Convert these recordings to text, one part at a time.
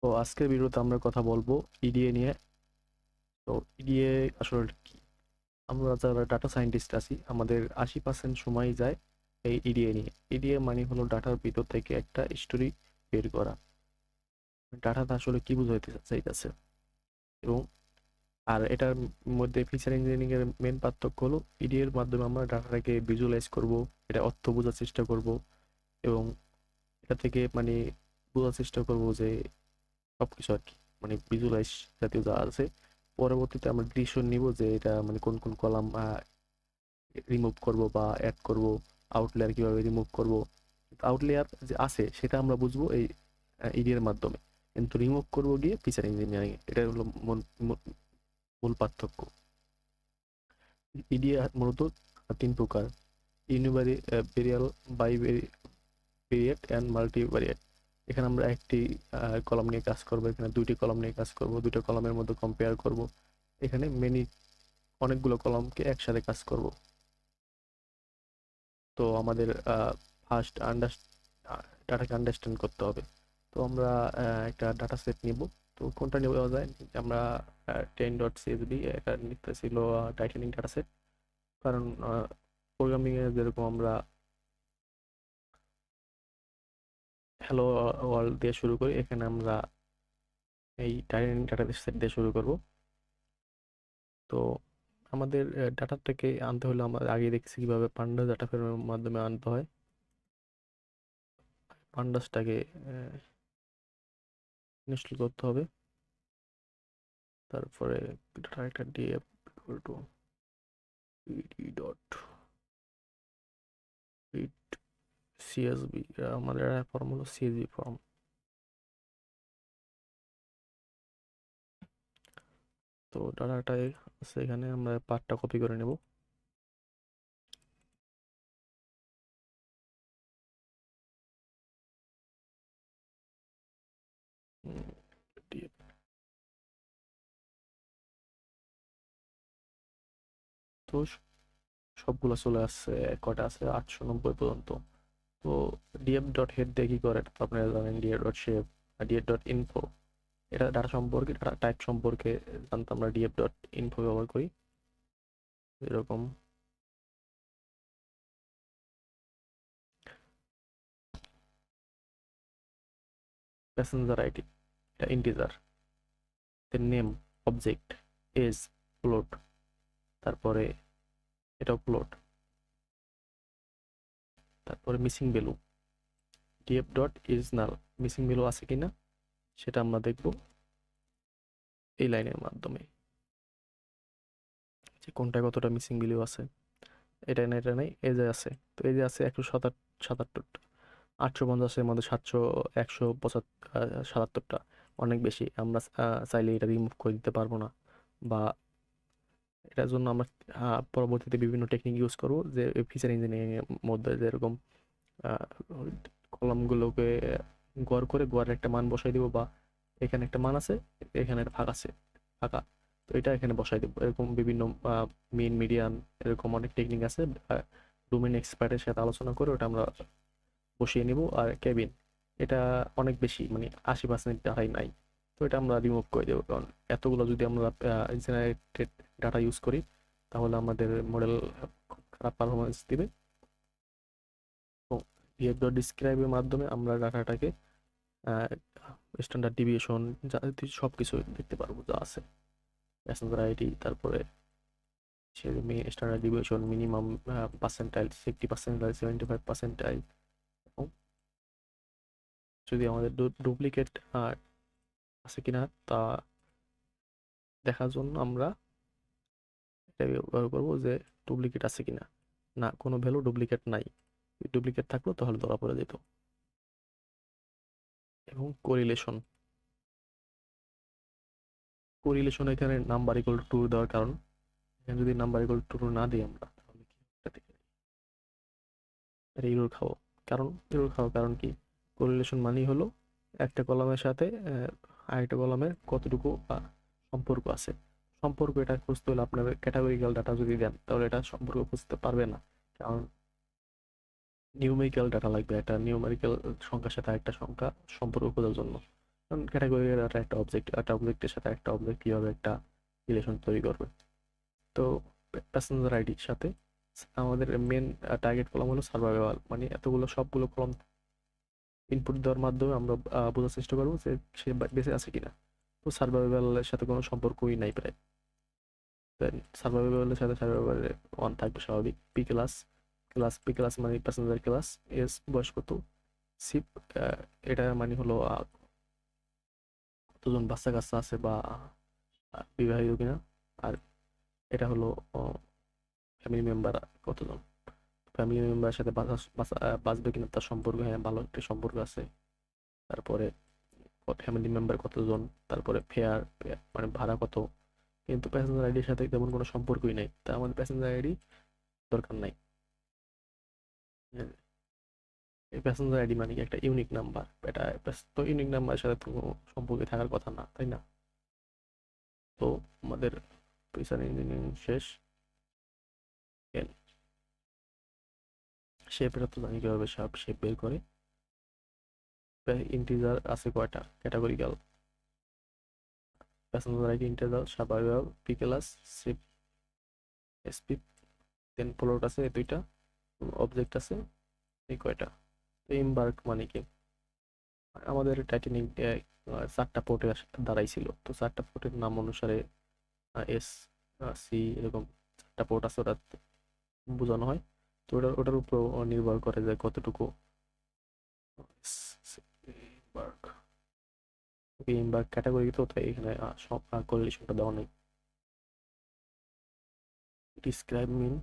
তো আজকের ভিডিওতে আমরা কথা বলবো ইডিএ নিয়ে। তো ইডিএ আসলে কি? আমরা যারা ডাটা সায়েন্টিস্ট আছি আমাদের 80% সময় যায় এই ইডিএ নিয়ে। ইডিএ মানে হলো ডাটার ভিতর থেকে একটা স্টোরি বের করা। ডাটাটা আসলে কি বুঝাইতে চাইতেছে এবং এটার মধ্যে ফিচার ইঞ্জিনিয়ারিং এর মেন পার্থক্য হলো ইডিএ এর মাধ্যমে আমরা ডাটাটাকে ভিজুয়ালাইজ করব, এটা অর্থ বোঝার চেষ্টা করব এবং এটা থেকে মানে বোঝার চেষ্টা করব যে সবকিছু আর কি, মানে ভিজুয়ালাইজ জাতীয় যা আছে। পরবর্তীতে আমরা ডিসিশন নিব যে এটা মানে কোন কোন কলাম রিমুভ করব বা অ্যাড করব, আউটলেয়ার কিভাবে রিমুভ করব। আউটলেয়ার যে আছে সেটা আমরা বুঝবো এই ইডি এর মাধ্যমে, কিন্তু রিমুভ করব গিয়ে ফিচার ইঞ্জিনিয়ারিং। এটা হলো মূল পার্থক্য। ইডি মূলত তিন প্রকার: ইউনিভারিয়াল, বাইভেরিয়েট অ্যান্ড মাল্টিভারিয়েট। এখানে আমরা একটি কলাম নিয়ে কাজ করব, এখানে দুইটি কলাম নিয়ে কাজ করব, দুইটা কলামের মধ্যে কম্পেয়ার করব, এখানে অনেকগুলো কলামকে একসাথে কাজ করব। তো আমাদের ফার্স্ট ডাটাকে আন্ডারস্ট্যান্ড করতে হবে। তো আমরা একটা ডাটা সেট নিব। তো কোনটা নেওয়া যায়? আমরা 10.csv এটা নিতে ছিল টাইটানিক ডাটা সেট। কারণ প্রোগ্রামিং এ যেরকম আমরা হ্যালো ওয়ার্ল্ড দিয়ে শুরু করি, এখানে আমরা এই টাইটানিক ডাটা সেট দিয়ে শুরু করব। তো আমাদের ডাটাটাকে আনতে হলে আমরা আগে দেখছি কিভাবে পান্ডাস ডাটা ফ্রেমের মাধ্যমে আনতে হয়। পান্ডাসটাকে ইনস্টল করতে হবে। তারপরে ডাটা একটা DF equal to ED dot read CSV. আমাদের ফর্ম হলো সিএসবি ফর্ম। তো ডাটাটাই আছে এখানে, আমরা পার্টটা কপি করে নেব। DF তো সবগুলো চলে আসছে, কয়টা আছে? 890 পর্যন্ত। তো ডিএফ ডট হেড দিয়ে কি করে এটা তো আপনারা জানেন, DF dot shape, DF dot info. এটা ডাটা সম্পর্কে, ডাটা টাইপ সম্পর্কে জানতে আমরা ডিএফ ডট ইনফো ব্যবহার করি। এরকম প্যাসেঞ্জার আইডি, এটা integer. Name, object, age, float, তারপরে এটাও ফ্লোট। তারপরে missing value, DF dot is null, missing value আছে কিনা সেটা আমরা দেখব এই লাইনের মাধ্যমে, যে কোনটায় কতটা মিসিং ভ্যালু আছে। এটা না, এটা নাই, এজে আছে। তো এজে আছে 177টা। 850-এর মধ্যে 177টা অনেক বেশি। আমরা চাইলে এটা রিমুভ করে দিতে পারবো না, বা এটার জন্য আমরা পরবর্তীতে বিভিন্ন টেকনিক ইউজ করব, যে ফিচার ইঞ্জিনিয়ারিং এর মধ্যে যেরকম কলামগুলোকে গড় করে গড়ের একটা মান বসাই দিব, বা এখানে একটা মান আছে, এখানে ফাঁক আছে, ফাঁকা, তো এটা এখানে বসাই দিব। এরকম বিভিন্ন মিন, মিডিয়ান, এরকম অনেক টেকনিক আছে। ডোমেইন এক্সপার্টের সাথে আলোচনা করে ওটা আমরা বসিয়ে নিব। আর কেবিন, এটা অনেক বেশি, মানে 80% ডাটাই নাই, তো এটা আমরা রিমুভ করে দেবো। কারণ এতগুলো যদি আমরা জেনারেটেড ডাটা ইউজ করি তাহলে আমাদের মডেল খারাপ পারফরমেন্স দিবে। তো বিহেভিয়ার ডিসক্রাইবের মাধ্যমে আমরা ডাটাটাকে স্ট্যান্ডার্ড ডিভিয়েশন যা সব কিছু দেখতে পারবো যা আছে। প্যাসেঞ্জার আইডি, তারপরে সে standard deviation, minimum percentile, 60 percentile, 75 percentile. এবং যদি আমাদের ডুপ্লিকেট আছে কিনা তা দেখার জন্য আমরা এটা ব্যবহার করবো, যে ডুপ্লিকেট আছে কিনা। না, কোনো ভ্যালু ডুপ্লিকেট নাই, ডুপ্লিকেট থাকলো তাহলে ধরা পড়ে যেত। এবং কোরিলেশন, কোরিলেশন এখানে নাম্বার ইকুয়াল টু দেওয়ার কারণ, এখানে যদি নাম্বার ইকুয়াল টু না দিই আমরা তাহলে কি এটা এরর খাবো। কারণ কি? কোরিলেশন মানেই হলো একটা কলামের সাথে আরেকটা কলামের কতটুকু সম্পর্ক আছে। সম্পর্ক এটা খুঁজতে হলে আপনার ক্যাটাগরিক্যাল ডাটা যদি দেন তাহলে এটা সম্পর্ক খুঁজতে পারবে না। কারণ নিউমেরিক্যাল ডাটা লাগবে, একটা নিউমেরিক্যাল সংখ্যার সাথে একটা সংখ্যা সম্পর্ক খোঁজার জন্য। কারণ ক্যাটাগরি একটা অবজেক্টের সাথে একটা অবজেক্ট কিভাবে একটা রিলেশন তৈরি করবে। তো প্যাসেঞ্জার আইডির সাথে আমাদের মেন টার্গেট কলাম হলো সার্ভাইভাল, মানে এতগুলো সবগুলো কলাম ইনপুট দেওয়ার মাধ্যমে আমরা বোঝার চেষ্টা করবো যে সে বেঁচে আছে কিনা। তো সার্ভাইভালের সাথে কোনো সম্পর্কই নাই প্রায়। দেন সার্ভাইভালের সাথে সার্ভাইভালের ওয়ান থাকবে স্বাভাবিক। পি ক্লাস মানে প্যাসেঞ্জার ক্লাস। এস বয়স কত। সিপ এটা মানে হলো কতজন বাচ্চা কাচ্চা আছে বা বিবাহিত কিনা। আর এটা হলো ফ্যামিলি মেম্বার কতজন, ফ্যামিলি মেম্বারের সাথে বাঁচবে কিনা তার সম্পর্ক, হ্যাঁ ভালো একটা সম্পর্ক আছে। তারপরে ফ্যামিলি মেম্বার কতজন, তারপরে ফেয়ার মানে ভাড়া কত। কিন্তু প্যাসেঞ্জার আইডির সাথে তেমন কোনো সম্পর্কই নাই, তা আমাদের প্যাসেঞ্জার আইডি দরকার নাই। হ্যাঁ, এই প্যাসেঞ্জার আইডি মানে কি একটা ইউনিক নাম্বার, এটা তো ইউনিক নাম্বারের সাথে তো কোনো সম্পর্কে থাকার কথা না, তাই না? তো আমাদের প্রিসার ইঞ্জিনিয়ারিং শেষ। শেপ এটা তো জানি কিভাবে শেপ বের করে। ইন্টিজার আছে কয়টা ক্যাটাগরিক্যাল, প্যাসেঞ্জার আইডি ইন্টিজার স্বাভাবিক পি ক্লাস শিপ এসপি, দেন ফ্লোট আছে এই দুইটা, অবজেক্ট আছে এই কয়টা। তো এমবার্ক মানে কি, আমাদের টাইটানিক চারটা পোর্টে দাঁড়াই ছিল, তো চারটা পোর্টের নাম অনুসারে এস সি এরকম চারটা পোর্ট আছে, ওটা বোঝানো হয়। তো ওটার উপর নির্ভর করে যে কতটুকু এমবার্ক এমবার্ক ক্যাটাগরি, তো তাই এখানে সব কোরিলেশনটা দেওয়া নেই। ডিসক্রাইব মিন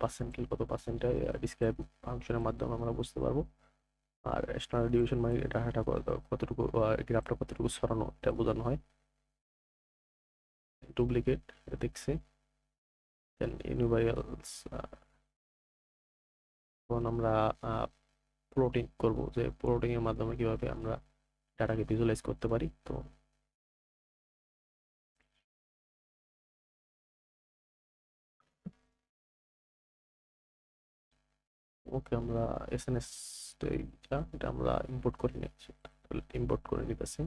পার্সেন্টেজ কত পার্সেন্টে, ডিসক্রাইব ফাংশনের মাধ্যমে আমরা বুঝতে পারবো। আর স্ট্যান্ডার্ড ডিভিশন মানে ডাটাটা কতটুকু গ্রাফটা কতটুকু সরানো এটা বোঝানো হয়। ডুপ্লিকেট দেখছি। দেন ইউনিভারিয়ালস, এখন আমরা প্লটিং করব, যে প্লটিং এর মাধ্যমে কিভাবে আমরা ডাটাকে ভিজুয়ালাইজ করতে পারি। তো ওকে, আমরা এসএনএস এটা আমরা ইম্পোর্ট করে নিচ্ছি, ইম্পোর্ট করে নিতেছি।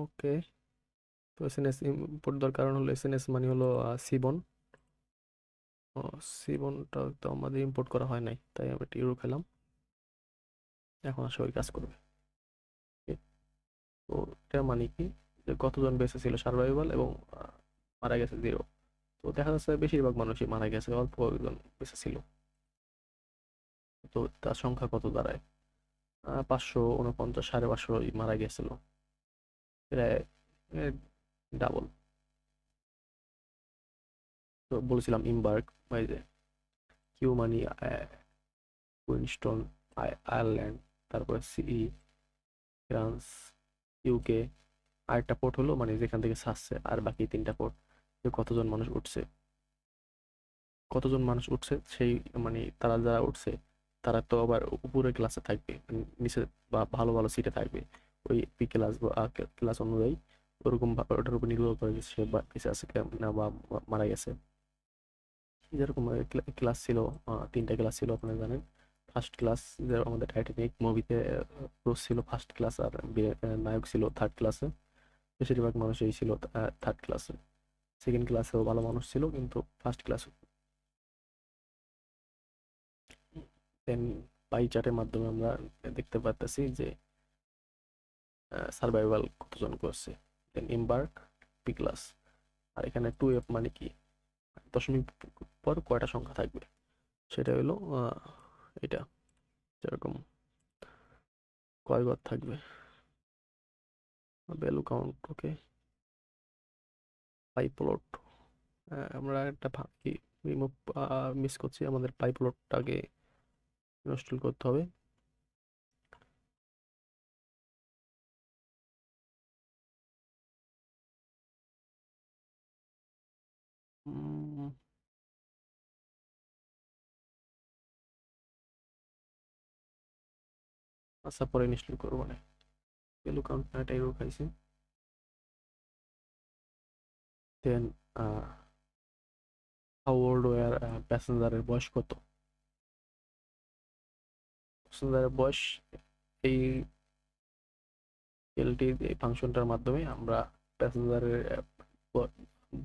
ওকে, তো এসএনএস ইম্পোর্ট দেওয়ার কারণ হলো এসএনএস মানে হলো সিবন। ও, সিবনটা তো আমাদের ইম্পোর্ট করা হয় নাই, তাই আমি একটা ইউরো খেলাম। এখন আসলে ওই কাজ করবে। Okay, তো এটা মানে কি, যে কতজন বেঁচে ছিল সার্ভাইভাল এবং মারা গেছে 0। তো দেখা যাচ্ছে বেশিরভাগ মানুষই মারা গেছে, অল্প একজন বেঁচে ছিল। তো তার সংখ্যা কত দাঁড়ায়, 549, 550 মারা গেছিল, প্রায় ডাবল। তো বলেছিলাম ইমবার্ক, ওই যে কিউ মানি কুইনস্টোন আয়ারল্যান্ড, তারপরে সিই ফ্রান্স, ইউকে। আরেকটা পোর্ট হলো মানে যেখান থেকে ছাড়ছে, আর বাকি 3টা পোর্ট যে কতজন মানুষ উঠছে সেই, মানে তারা যারা উঠছে তারা তো আবার উপরের ক্লাসে থাকবে, মানে নিচে বা ভালো ভালো সিটে থাকবে ওই পি ক্লাস বা ক্লাস অনুযায়ী। ওরকম ওটার উপর নির্ভর করে যে সে বেঁচে আছে না বা মারা গেছে। যেরকম ক্লাস ছিল, 3টা ক্লাস ছিল আপনারা জানেন। ফার্স্ট ক্লাস, যে আমাদের টাইটানিক মুভিতে রোজ ছিল ফার্স্ট ক্লাস, আর নায়ক ছিল থার্ড ক্লাসে। বেশিরভাগ মানুষই ছিল থার্ড ক্লাসে। সেকেন্ড ক্লাসেও ভালো মানুষ ছিল কিন্তু ফার্স্ট ক্লাস। দেন পাই চার্টের মাধ্যমে আমরা দেখতে পাচ্ছি যে সার্ভাইভাল কতজন করছে, দেন এমবার্ক পি ক্লাস। আর এখানে 2F মানে কি, দশমিক পর কয়টা সংখ্যা থাকবে, সেটা হলো এটা, যেরকম কয় ঘর থাকবে, ভ্যালু কাউন্ট। ওকে, পাইপলট, আমরা একটা কি রিমুভ মিস করছি, আমাদের পাইপলটটাকে ইনস্টল করতে হবে। উম, আচ্ছা পরে ইনস্টল করবো না, ভ্যালু কাউন্ট না, এটাই খাইছি। দেন হাউ ওল্ড ওয়ার প্যাসেঞ্জারের বয়স কত? প্যাসেঞ্জারের বয়স এই এলটি এই ফাংশনটার মাধ্যমে আমরা প্যাসেঞ্জারের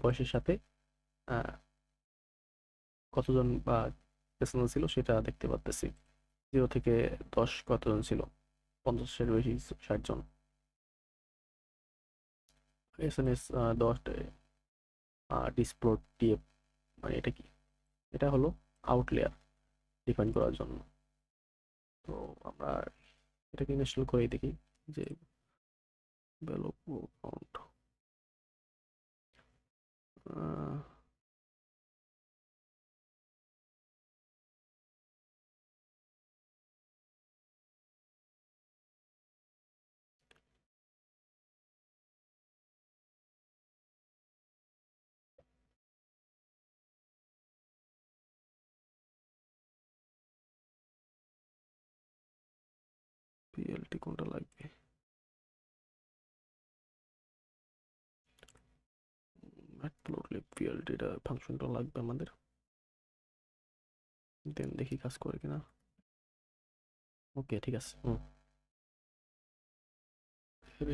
বয়সের সাথে আহ, কতজন বা প্যাসেঞ্জার ছিল সেটা দেখতে পাচ্ছি। 0 থেকে 10 কতজন ছিল? 50-এর বেশি, 60 জন। এসএনএস 10 ডিসপ্লোর টিএফ মানে এটা কি? এটা হলো আউটলেয়ার ডিফাইন করার জন্য। তো আমরা এটাকে ইনস্টল করেই দেখি যে ভ্যালু কাউন্ট পিএলটি কোনটা লাগবে? ম্যাটপ্লটলিব পিএলটিটা ফাংশনটা লাগবে আমাদের। দেন দেখি কাজ করে কিনা। ওকে, ঠিক আছে।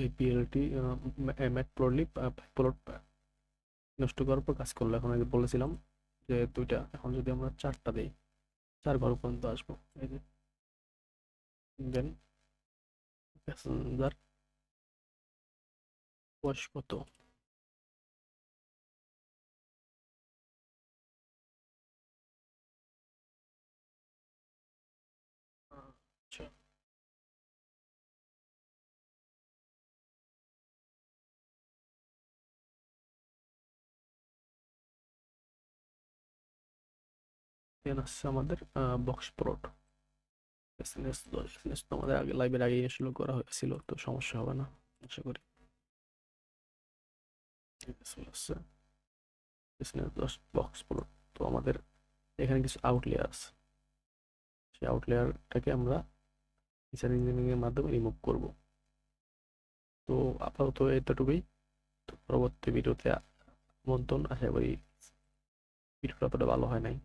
এই পিএলটি ম্যাটপ্লটলিব প্লট নষ্ট করার পর কাজ করলো। এখন আগে বলেছিলাম যে 2টা, এখন যদি আমরা 4টা দিই 4 ঘর পর্যন্ত আসবো। এই যে দেন প্যাসেঞ্জার বয়স কত? আচ্ছা, দেন আসছে আমাদের বক্স প্লট। এসএনএস এসএনএস তো আমাদের আগে লাইভের আগে এসেছিল, করা হয়েছিল, তো সমস্যা হবে না আশা করি। চলে আসছে এসএনএস 10 বক্স প্লট। তো আমাদের এখানে কিছু আউটলেয়ার আছে, সেই আউটলেয়ারটাকে আমরা ফিচার ইঞ্জিনিয়ারিং এর মাধ্যমে রিমুভ করব। তো আপাতত এতটুকুই। তো পরবর্তী ভিডিওতে আমন্ত্রণ। আশা করি ভিডিওটা অতটা ভালো হয় নাই।